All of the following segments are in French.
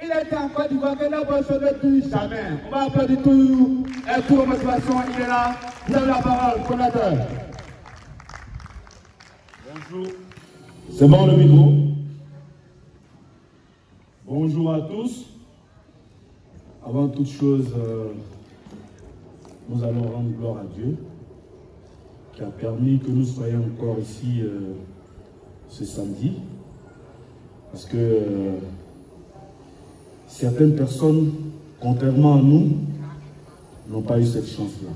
Il était en Côte d'Ivoire que la bonne chose ne tue jamais. On va applaudir tout et pour motivation. Il est là. Vous avez la parole, fondateur. Bonjour. C'est bon le micro? Bonjour à tous. Avant toute chose, nous allons rendre gloire à Dieu qui a permis que nous soyons encore ici ce samedi. Parce que certaines personnes, contrairement à nous, n'ont pas eu cette chance-là.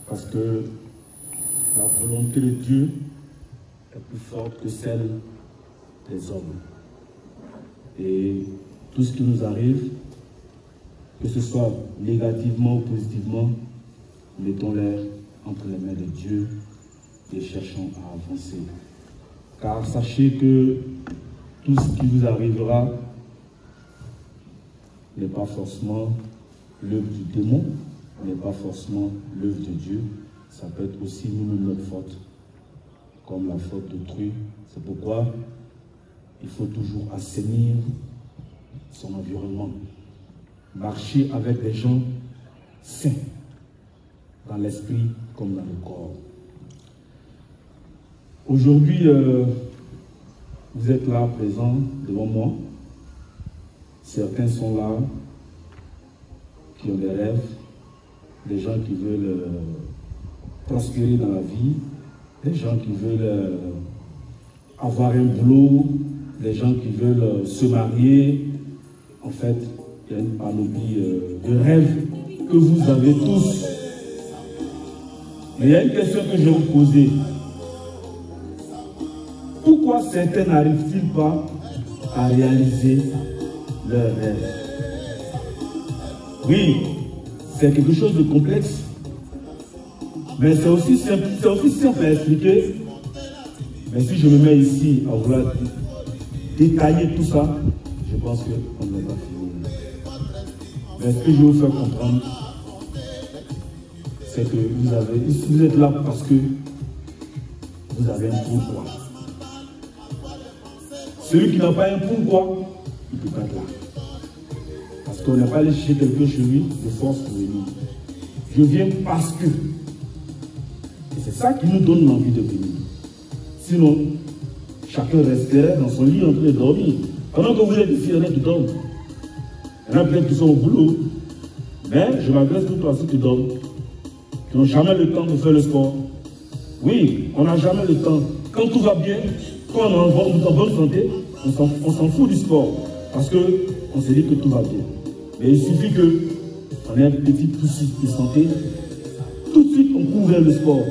Parce que la volonté de Dieu est plus forte que celle des hommes. Et tout ce qui nous arrive, que ce soit négativement ou positivement, mettons-les entre les mains de Dieu et cherchons à avancer. Car sachez que tout ce qui vous arrivera n'est pas forcément l'œuvre du démon, n'est pas forcément l'œuvre de Dieu. Ça peut être aussi nous-mêmes notre faute, comme la faute d'autrui. C'est pourquoi il faut toujours assainir son environnement. Marcher avec des gens sains, dans l'esprit comme dans le corps. Aujourd'hui, vous êtes là, présents, devant moi. Certains sont là, qui ont des rêves, des gens qui veulent prospérer dans la vie, des gens qui veulent avoir un boulot, des gens qui veulent se marier. En fait, il y a une panoplie de rêves que vous avez tous. Mais il y a une question que je vais vous poser. Pourquoi certains n'arrivent-ils pas à réaliser leurs rêves? Oui, c'est quelque chose de complexe, mais c'est aussi simple à expliquer. Mais si je me mets ici à vouloir détailler tout ça, je pense qu'on ne va pas finir. Mais ce que je vais vous faire comprendre, c'est que vous êtes là parce que vous avez un pourquoi. Celui qui n'a pas un pourquoi, il ne peut pas être là. Parce qu'on n'a pas allé chercher quelqu'un chez lui de force pour venir. Je viens parce que. Et c'est ça qui nous donne l'envie de venir. Sinon, chacun resterait dans son lit en train de dormir. Pendant que vous êtes ici, il y en a qui dorment. Il y en a peut-être qui sont au boulot. Mais je m'adresse plutôt à ceux qui dorment, qui n'ont jamais le temps de faire le sport. Oui, on n'a jamais le temps. Quand tout va bien, quand on est en bonne santé, on s'en fout du sport. Parce qu'on se dit que tout va bien. Mais il suffit qu'on ait un petit souci de santé, tout de suite on court vers le sport.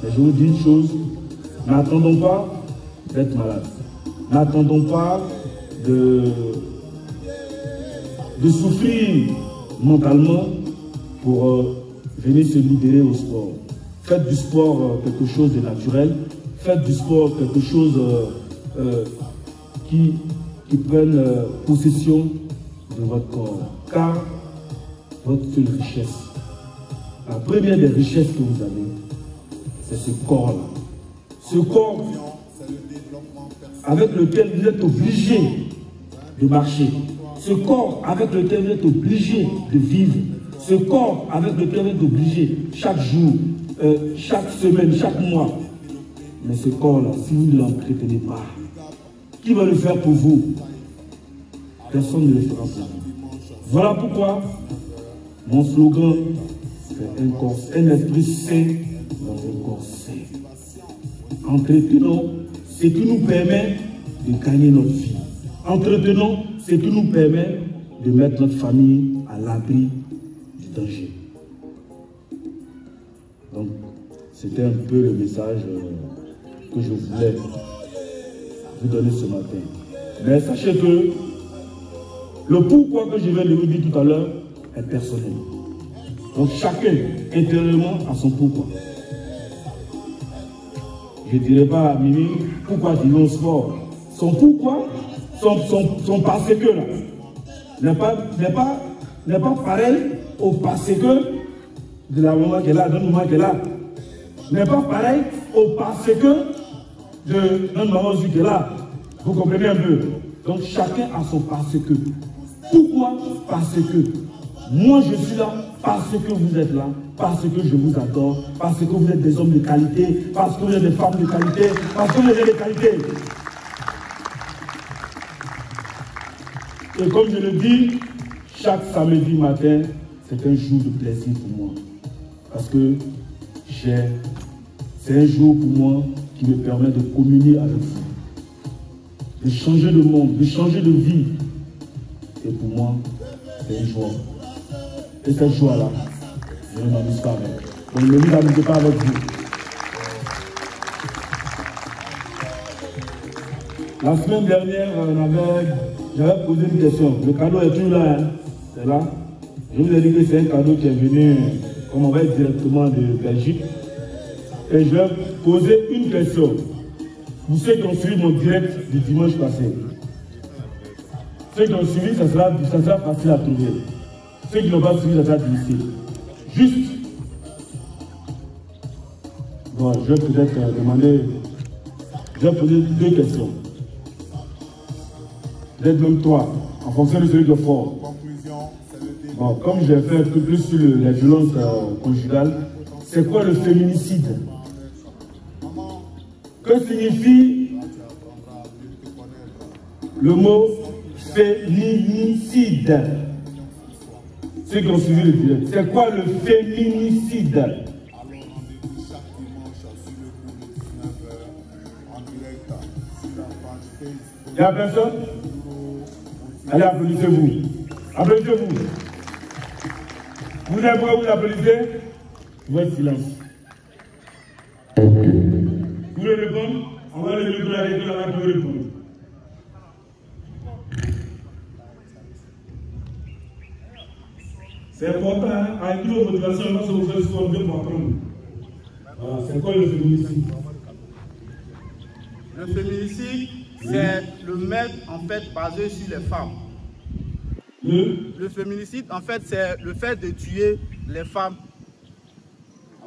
Mais je vous dis une chose, n'attendons pas d'être malade. N'attendons pas de souffrir mentalement pour venir se libérer au sport. Faites du sport quelque chose de naturel. Faites du sport quelque chose qui prenne possession de votre corps. Car votre seule richesse, la première des richesses que vous avez, c'est ce corps-là. Ce corps avec lequel vous êtes obligé de marcher. Ce corps avec lequel vous êtes obligé de vivre. Ce corps avec lequel vous êtes obligé chaque jour, chaque semaine, chaque mois. Mais ce corps-là, si vous ne l'entretenez pas, qui va le faire pour vous? Personne ne le fera pour vous. Voilà pourquoi mon slogan, c'est un esprit sain dans un corps sain. Entretenons ce qui nous permet de gagner notre vie. Entretenons ce qui nous permet de mettre notre famille à l'abri du danger. Donc, c'était un peu le message que je voulais vous donner ce matin. Mais sachez que le pourquoi que je viens de vous dire tout à l'heure est personnel. Donc chacun, intérieurement, a son pourquoi. Je ne dirais pas à Mimi pourquoi il va au sport. Son pourquoi, son parce que là, n'est pas pareil au parce que de la maman qu'elle a, d'un moment qu'elle a. N'est pas pareil au parce que de notre maman aussi qu'elle a. Vous comprenez un peu? Donc chacun a son parce que. Pourquoi? Parce que moi je suis là, parce que vous êtes là, parce que je vous adore, parce que vous êtes des hommes de qualité, parce que vous êtes des femmes de qualité, parce que vous êtes de qualité. Et comme je le dis, chaque samedi matin, c'est un jour de plaisir pour moi. Parce que c'est un jour pour moi qui me permet de communier avec vous, de changer de monde, de changer de vie. Et pour moi, c'est une joie. Et cette joie-là, je ne m'amuse pas avec. Donc ne vous amusez pas avec vous. La semaine dernière, j'avais posé une question. Le cadeau est toujours là. Hein? C'est là. Je vous ai dit que c'est un cadeau qui est venu, comme on va dire, directement de Belgique. Et je vais poser une question. Pour ceux qui ont suivi mon direct du dimanche passé. Ceux qui ont suivi, ça sera facile à trouver. Ceux qui n'ont pas suivi, ça sera difficile. Juste. Bon, je vais peut-être demander. Je vais poser 2 questions. Peut-être même 3, en fonction de celui qui est fort. Bon, comme je vais faire un peu plus sur les violences conjugales, c'est quoi le féminicide? Que signifie le mot féminicide? Ceux qui ont suivi le direct, c'est quoi le féminicide? Il n'y a personne? Allez, applaudissez-vous. Applaudissez-vous. Vous êtes prêts, vous applaudissez? Vous êtes silence. Vous voulez répondre? On va le micro à l'école, on va tout répondre. C'est important, hein? Avec nos motivations, on va se faire souvent bien pour apprendre. Voilà, c'est quoi le féminicide? Le féminicide, c'est le meurtre en fait basé sur les femmes. Le féminicide, en fait, c'est le fait de tuer les femmes.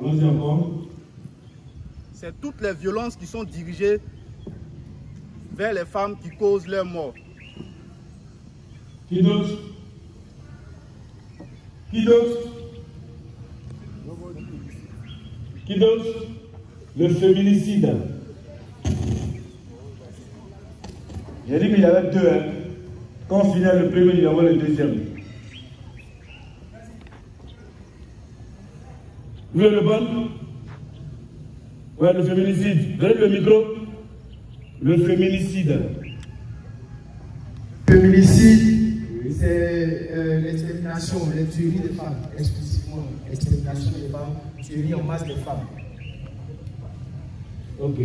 Allons-y encore. C'est toutes les violences qui sont dirigées vers les femmes qui causent leur mort. Qui d'autre? Qui d'autre? Qui d'autre? Le féminicide. J'ai dit qu'il y avait deux. Hein. Quand on finit le premier, il y avait le deuxième. Vous voulez le bon? Ouais, le féminicide. Donnez le micro. Le féminicide. Féminicide, c'est l'extermination, les tueries des femmes, exclusivement l'extermination des femmes, tueries en masse des femmes. Ok.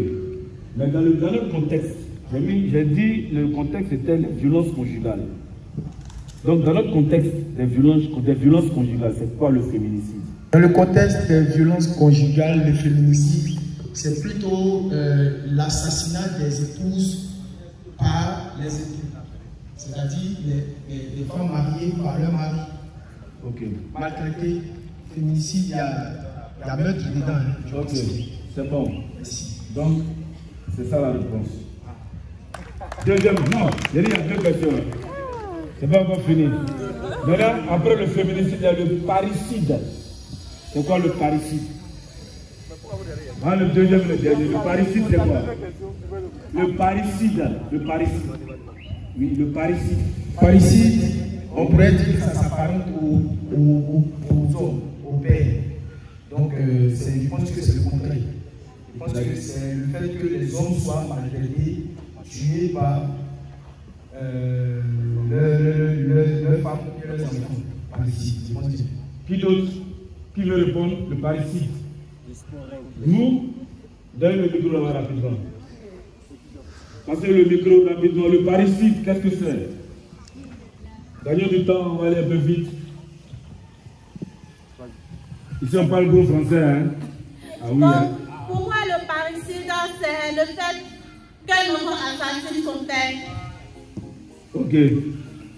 Mais dans notre contexte, j'ai dit le contexte était les violences conjugales. Donc dans notre contexte des violences conjugales, c'est quoi le féminicide? Dans le contexte des violences conjugales, le féminicide, c'est plutôt l'assassinat des épouses par les époux. C'est-à-dire les femmes mariées par leur mari. Ok. Maltraitées, féminicide, il y a meurtre dedans. Hein, ok, c'est bon. Merci. Donc, c'est ça la réponse. Deuxième, non, j'ai dit il y a deux questions. C'est pas encore fini. Maintenant, après le féminicide, il y a le parricide. C'est quoi le parricide? Ah, le deuxième, le dernier. Le parricide, c'est quoi? Le parricide. Le parricide. Oui, le parricide. Parricide, on pourrait dire que ça s'apparente aux hommes, aux pères. Donc, je pense que c'est le contraire. Je pense que c'est le fait que les hommes soient maltraités, tués par leurs femmes et leurs enfants. Parricide, je pense que... Qui d'autre? Qui veut répondre? Le parricide. Vous, donnez le micro là-bas rapidement. Passez le micro rapidement. Le parricide, qu'est-ce que c'est? Gagnons du temps, on va aller un peu vite. Ici, on parle gros français, hein? Ah oui, hein? Pour moi, le parricide, c'est le fait qu'un enfant assassine son père. Ok,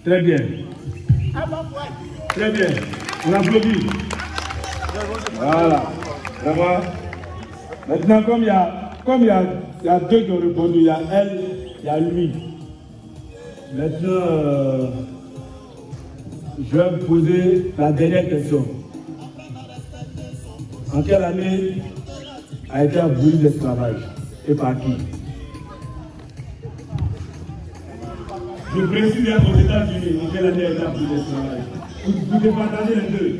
très bien. Très bien. On applaudit. Voilà. Vraiment. Maintenant, comme il y a deux qui ont répondu, il y a elle, il y a lui. Maintenant, je vais me poser la dernière question. En quelle année a été aboli l'esclavage et par qui? Je précise aux États-Unis, en quelle année a été aboli l'esclavage? Vous pouvez partager les deux.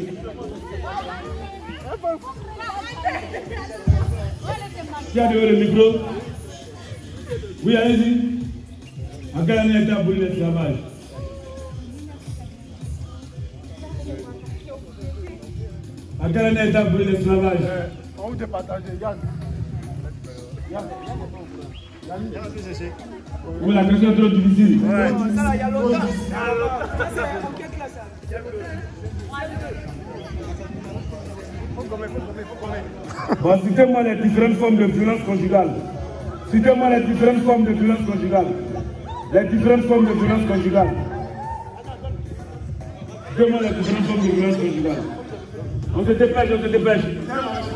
Qui a donné le micro? Oui, allez-y. En quelle année a été aboli l'esclavage? En quelle année a été aboli l'esclavage? On vous départage, Yann. Oui, la question est trop difficile. Ça, il y a longtemps. Bon, citez-moi les différentes formes de violence conjugale. Citez-moi les différentes formes de violence conjugale. Les différentes formes de violence conjugale. Citez-moi les différentes formes de violence conjugale. On se dépêche, on se dépêche.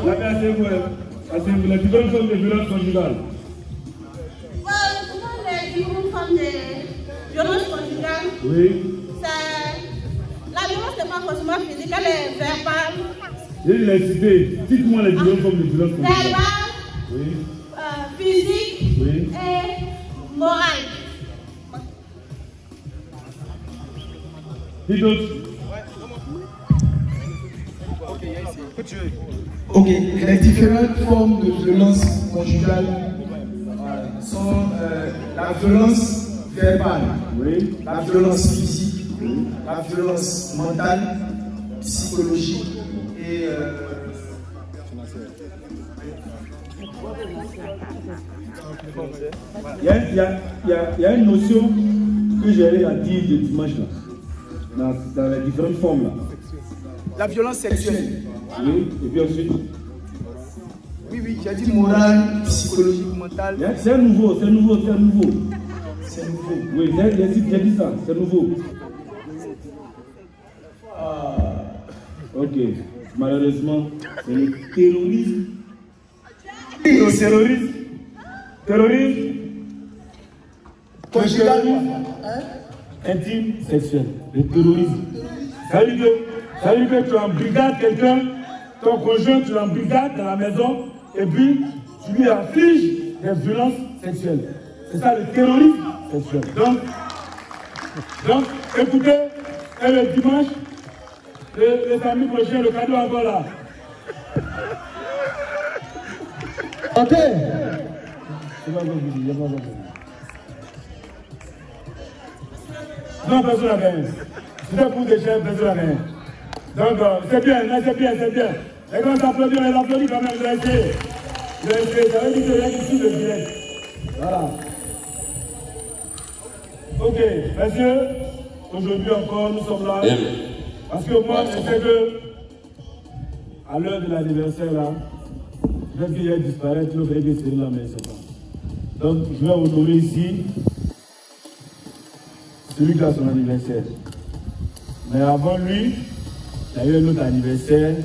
La asseyez-vous, asseyez-vous. Les différentes formes de violence conjugale. Les différentes formes de violence conjugale. Oui. La violence n'est pas forcément physique, elle est verbale. Je l'ai cité. Dites-moi les différentes formes de violence conjugale. Verbale, oui. Physique, oui. Et morale. Dites d'autres. Ok, les différentes formes de violence conjugale sont la violence verbale, oui. La violence physique, oui. La violence mentale, psychologique et il y a une notion que j'ai à dire de dimanche là, dans les différentes formes là. La violence sexuelle. Oui, et puis ensuite. Oui, j'ai dit morale, psychologique, mentale. C'est nouveau, c'est nouveau, c'est nouveau. C'est nouveau. Oui, j'ai dit ça, c'est nouveau. Ok, malheureusement, c'est le terrorisme. Le terrorisme. Terrorisme. Conjugal. Intime, sexuel. Le terrorisme. Ça veut dire que tu embrigades quelqu'un, ton conjoint, tu l'embrigades dans la maison, et puis tu lui infliges des violences sexuelles. C'est ça le terrorisme sexuelle. Donc, écoutez, et le dimanche, les amis prochains, le cadeau encore là. Ok. Non, personne n'a gagné. C'est pour des chefs, personne n'a gagné. Donc, c'est bien, c'est bien. Les gars s'applaudissent, on les applaudit quand même, vous avez essayé. Vous avez essayé, ça veut dire que rien ici le direct. Voilà. Ok, messieurs, aujourd'hui encore, nous sommes là. Parce que moi, je sais que, à l'heure de l'anniversaire là, peut-être qu'il y a disparaître, le vrai c'est là, mais c'est pas. Donc, je vais honorer ici celui qui a son anniversaire. Mais avant lui, il y a eu un autre anniversaire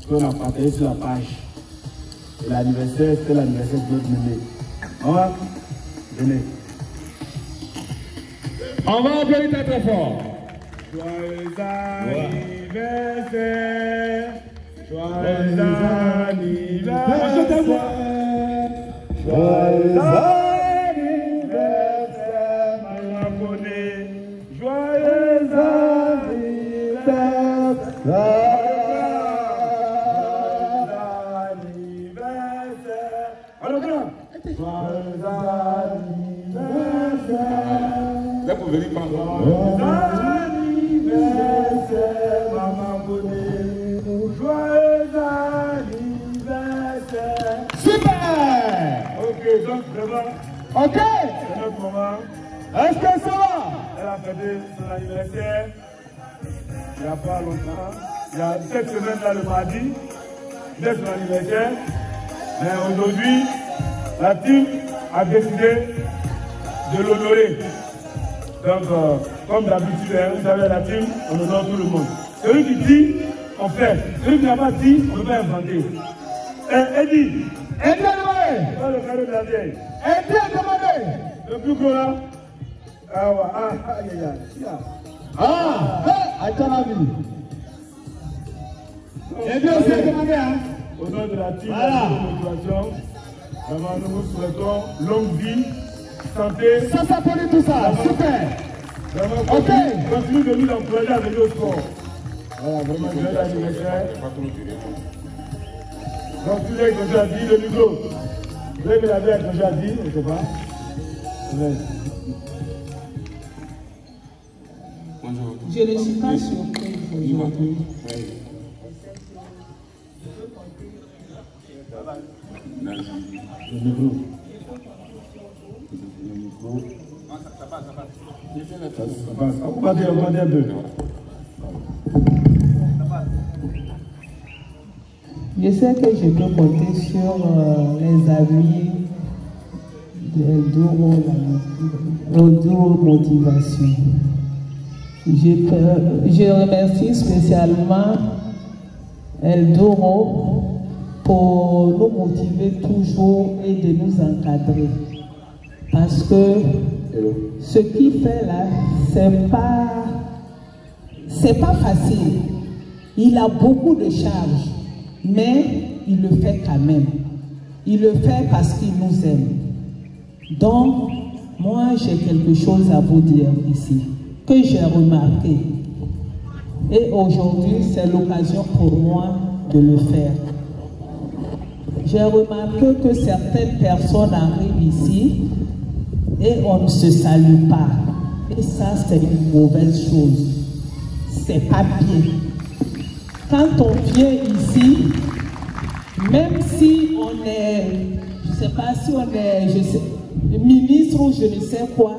qu'on a partagé sur la page. Et l'anniversaire, c'était l'anniversaire de notre mémé. Venez. On va applaudir très fort. Joyeux anniversaire. Joyeux anniversaire. Joyeux anniversaire, Maman Koné. Joyeux anniversaire. Alors, grand. Joyeux anniversaire. Là, pour venir par Joyeux anniversaire, Maman Koné. Joyeux anniversaire. Super. Ok, donc vraiment, Ok. c'est notre moment. Est-ce que ça va? Elle a fêté son anniversaire il n'y a pas longtemps. Il y a cette semaine-là, le mardi, c'était son anniversaire. Mais aujourd'hui, la team a décidé de l'honorer. Donc, comme d'habitude, vous savez, la team, on honore tout le monde. Celui qui dit, on fait. Celui qui n'a pas dit, on ne peut pas inventer. Eddie, Eddie a demandé. dans le carré de la vieille. Eddie a demandé. Le plus gros là. Ah ouais, aïe. Attends la vie. Eddie aussi a demandé, hein. Au nom de la team, Voilà. de motivation, vraiment nous vous souhaitons longue vie, santé. Ça s'appelle tout ça. Super. Vraiment, Ok. continue de nous encourager à venir au sport. Voilà, vraiment, joyeux anniversaire. Donc, tu l'as déjà dit, le micro. Vous avez déjà dit, je ne sais pas. Ouais. Je ne suis pas surprise aujourd'hui. Le micro. Ça passe. On va dire un peu. Je sais que je peux compter sur les amis de Doro Motivation. Je remercie spécialement Eldoro pour nous motiver toujours et de nous encadrer. Parce que ce qu'il fait là, c'est pas facile. Il a beaucoup de charges, mais il le fait quand même. Il le fait parce qu'il nous aime. Donc, moi, j'ai quelque chose à vous dire ici, que j'ai remarqué. Et aujourd'hui, c'est l'occasion pour moi de le faire. J'ai remarqué que certaines personnes arrivent ici et on ne se salue pas. Et ça, c'est une mauvaise chose. C'est pas bien. Quand on vient ici, même si on est, je ne sais pas si on est, ministre ou je ne sais quoi,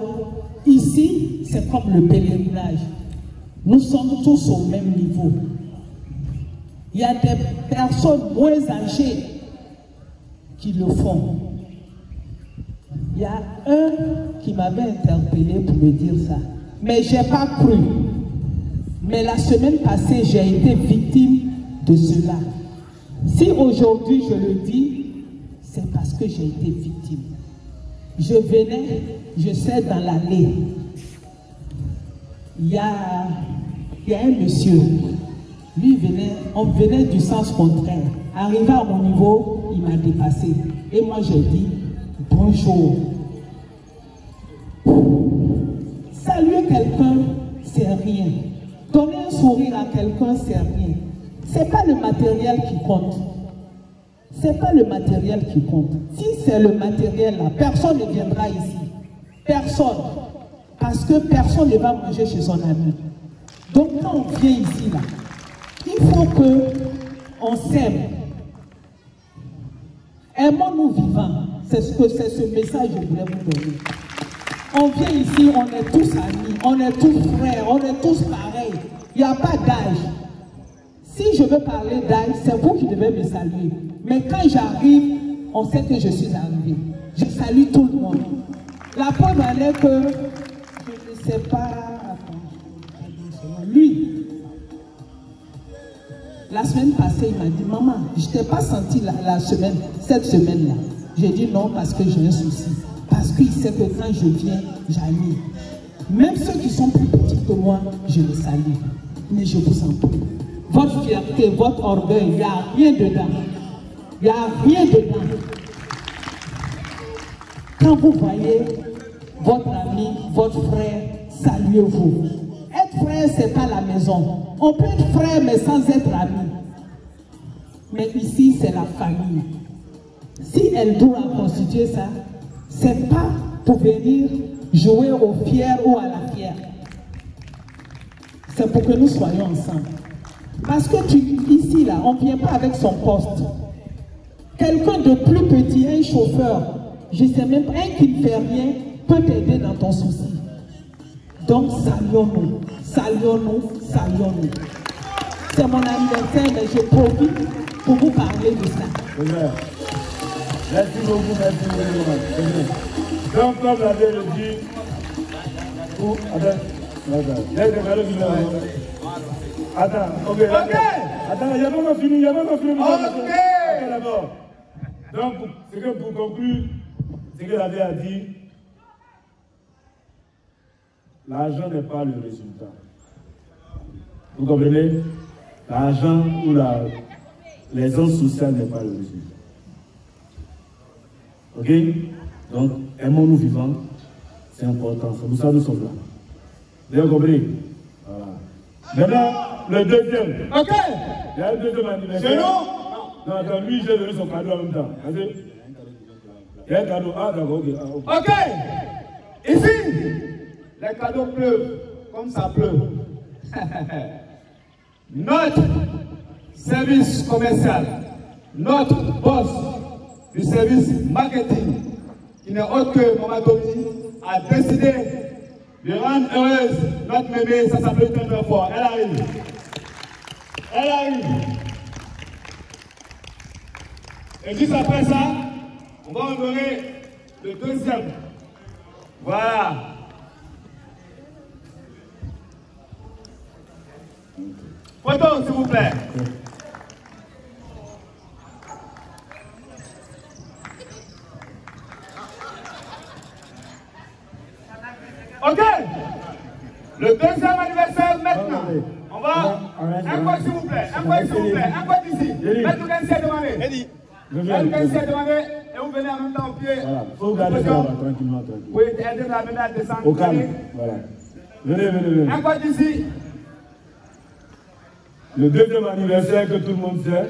ici, c'est comme le pèlerinage. Nous sommes tous au même niveau. Il y a des personnes moins âgées qui le font. Il y a un qui m'avait interpellé pour me dire ça. Mais je n'ai pas cru. Mais la semaine passée, j'ai été victime de cela. Si aujourd'hui je le dis, c'est parce que j'ai été victime. Je venais, je sais, dans l'allée. Il y a un monsieur. Lui venait, on venait du sens contraire. Arrivé à mon niveau, il m'a dépassé. Et moi, j'ai dit, bonjour. Saluer quelqu'un, c'est rien. Donner un sourire à quelqu'un, c'est rien. Ce n'est pas le matériel qui compte. C'est pas le matériel qui compte. Si c'est le matériel là, personne ne viendra ici. Personne. Parce que personne ne va manger chez son ami. Donc quand on vient ici là, il faut qu'on s'aime. Aimons-nous vivants. C'est ce message que je voulais vous donner. On vient ici, on est tous amis, on est tous frères, on est tous pareils. Il n'y a pas d'âge. Si je veux parler d'âge, c'est vous qui devez me saluer. Mais quand j'arrive, on sait que je suis arrivé. Je salue tout le monde. La preuve en est que, je ne sais pas, lui, la semaine passée, il m'a dit, maman, je ne t'ai pas senti cette semaine-là. J'ai dit non parce que j'ai un souci. Parce qu'il sait que quand je viens, j'anime. Même ceux qui sont plus petits que moi, je les salue. Mais je vous en prie. Votre fierté, votre orgueil, il n'y a rien dedans. Il n'y a rien dedans. Quand vous voyez votre ami, votre frère, saluez-vous. Être frère, ce n'est pas la maison. On peut être frère, mais sans être ami. Mais ici, c'est la famille. Si elle doit constituer ça, ce n'est pas pour venir jouer au fier ou à la fière. C'est pour que nous soyons ensemble. Parce que ici, là, on ne vient pas avec son poste. Quelqu'un de plus petit, un chauffeur, je ne sais même pas, un qui ne fait rien, peut t'aider dans ton souci. Donc, saluons-nous, saluons-nous, saluons-nous. C'est mon anniversaire, mais je profite pour vous parler de ça. Merci beaucoup, merci beaucoup. Donc, comme l'avait dit, attends, ok. Attends, il n'y a pas fini, Ok. D'abord. Donc, c'est que pour conclure, ce que l'avait a dit, l'argent n'est pas le résultat. Vous comprenez? L'argent ou les ondes sociales n'est pas le résultat. Ok? Donc, aimons-nous vivants, c'est important. C'est pour ça que nous sommes là. Vous avez compris? Voilà. Maintenant, le deuxième. Ok. Il y a le deuxième anniversaire. C'est nous? Non, attends, lui, j'ai donné son cadeau en même temps. Vas-y. Il y a un cadeau. Ah, d'accord, ok. Ok. Ici, les cadeaux pleuvent comme ça pleut. Notre service commercial, notre boss du service marketing, qui n'est autre que Maman Domi, a décidé de rendre heureuse notre mémé. Ça s'appelle très fort. Elle arrive. Elle arrive. Et juste après ça, on va honorer le deuxième. Voilà. Photo, s'il vous plaît. Ok. Le deuxième anniversaire maintenant. On va. Un point s'il vous plaît. Un point s'il vous plaît. Un point d'ici. Mettez le cancer demandé. Eddie. Mettez le cancer demandé. Et vous venez en même temps au pied. Voilà. Il faut garder ça tranquillement. Oui, aider la ménage à descendre. Au calme. Voilà. Venez. Un point d'ici. Le deuxième anniversaire que tout le monde sait.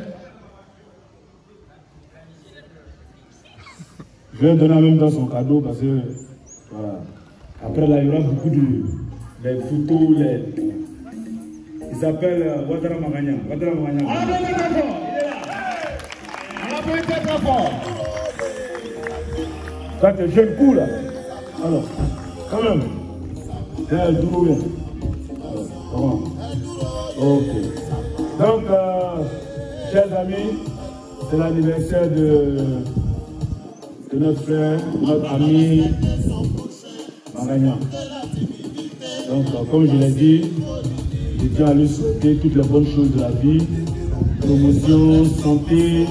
Je vais donner en même temps son cadeau parce que. Voilà. Après là, il y aura beaucoup de photos. Il s'appelle Ouattara Magagna. Ouattara Magagna. Ah, il est là. On a pas été très fort. Quand tu es jeune coup là. Alors, quand même. C'est tout bien. Comment? Ok. Donc, chers amis, c'est l'anniversaire de notre frère, notre ami Magagna. Donc, comme je l'ai dit, je tiens à lui souhaiter toutes les bonnes choses de la vie, promotion, santé,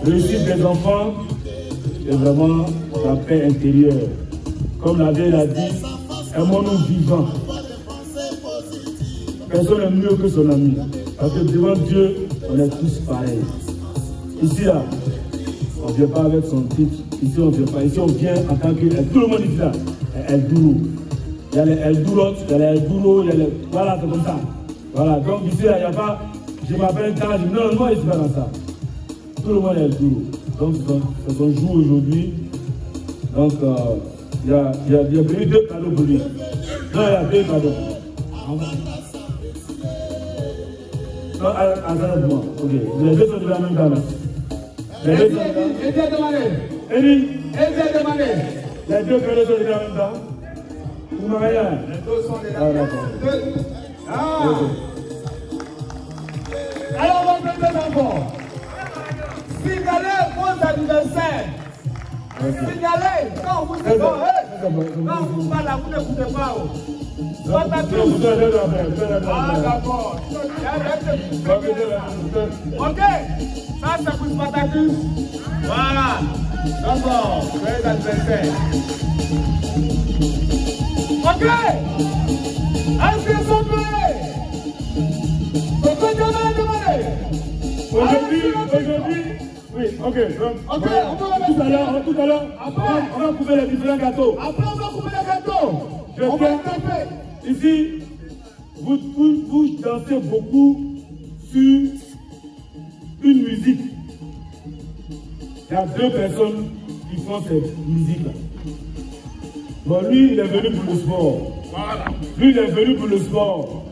réussite des enfants et vraiment la paix intérieure. Comme la vieille l'a dit, aimons-nous vivants. Personne n'est mieux que son ami. Parce que devant Dieu, on est tous pareils. Ici, là, on ne vient pas avec son titre. Ici, on ne vient pas. Ici, on vient en tant que... Tout le monde ici, là, elle doux. il y a les Eldurot, il y a les Elduro, il y a les... Voilà, c'est comme ça. Voilà, donc ici, il n'y a pas... Je m'appelle Tara, non, moi, je suis pas dans ça. Tout le monde est Elduro. Donc, c'est son jour aujourd'hui. Donc, il y a eu 2 cadeaux pour lui. Non, il y a 2 cadeaux. Non, attendez moi. Ok. Les 2 sont de la même dame. Les 2 sont de la même dame. Les 2 cadeaux sont de la même dame. Vous m'avez rien. Les 2 sont de la même dame. Ah, d'accord. Alors, on va prendre encore. Signalez vos anniversaires. Signalez. Quand vous êtes bon, quand vous parlez, vous n'écoutez pas. Spartacus. Ah, d'accord. Ok. Ça, c'est pour Spartacus. Voilà. D'accord. Joyeux anniversaire. Ok. Est-ce qu'ils sont prêts? Pourquoi demander? Aujourd'hui, oui, ok. On peut tout à l'heure, on va couper les différents gâteaux. Après, on va couper les gâteaux. Ici, vous dansez beaucoup sur une musique. Il y a 2 personnes qui font cette musique-là. Bon, lui, il est venu pour le sport. Voilà. Lui, il est venu pour le sport.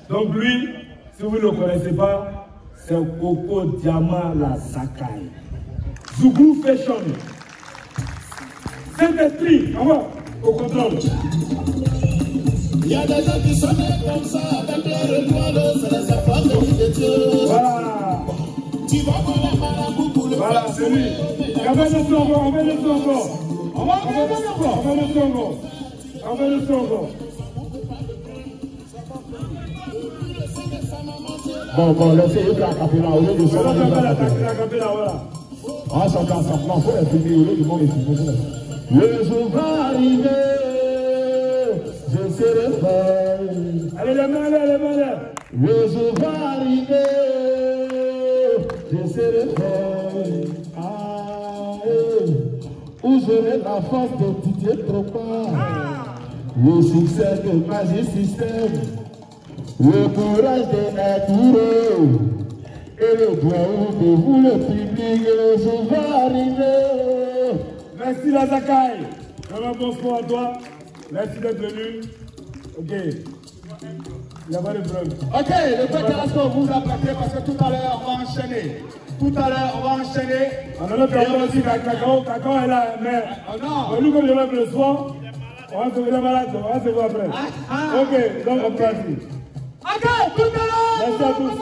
Donc lui, si vous ne le connaissez pas, c'est Coco Diamant la Sakai. Zougou Fashion. Saint-Esprit, on va au contrôle. Il y a des gens qui sont nés comme ça, avec leur étoile, c'est les enfants de Dieu. Voilà. Tu vas voir la marabout pour le voilà, c'est lui. On va le son encore, on va le son encore. On va le son encore. On va le son encore. On va le son encore. Bon, laissez la capella au lieu de ça. La capella, voilà. Ah, ça va, ça prend, faut la finir, au lieu du monde est fini. Le jour va arriver, je serai fort. Allez, les mains là, les mains là. Le jour va arriver, je serai fort. Ah, où j'aurai la force de Didier Drogba. Le succès de Magic System. Le courage de Naturo et le droit de vous le public, le jour va arriver. Merci la Sakai. Vraiment bon sport à toi. Merci d'être venu. Ok. Il n'y a pas de problème. Ok, le préparation vous apprêtez parce que tout à l'heure on va enchaîner. Tout à l'heure on va enchaîner. On a notre aussi Cacao est là, mais nous comme je vais le soir, on va se voir malade, on va se voir après. Ok, donc on passe. Ok, tout à l'heure, merci à tous.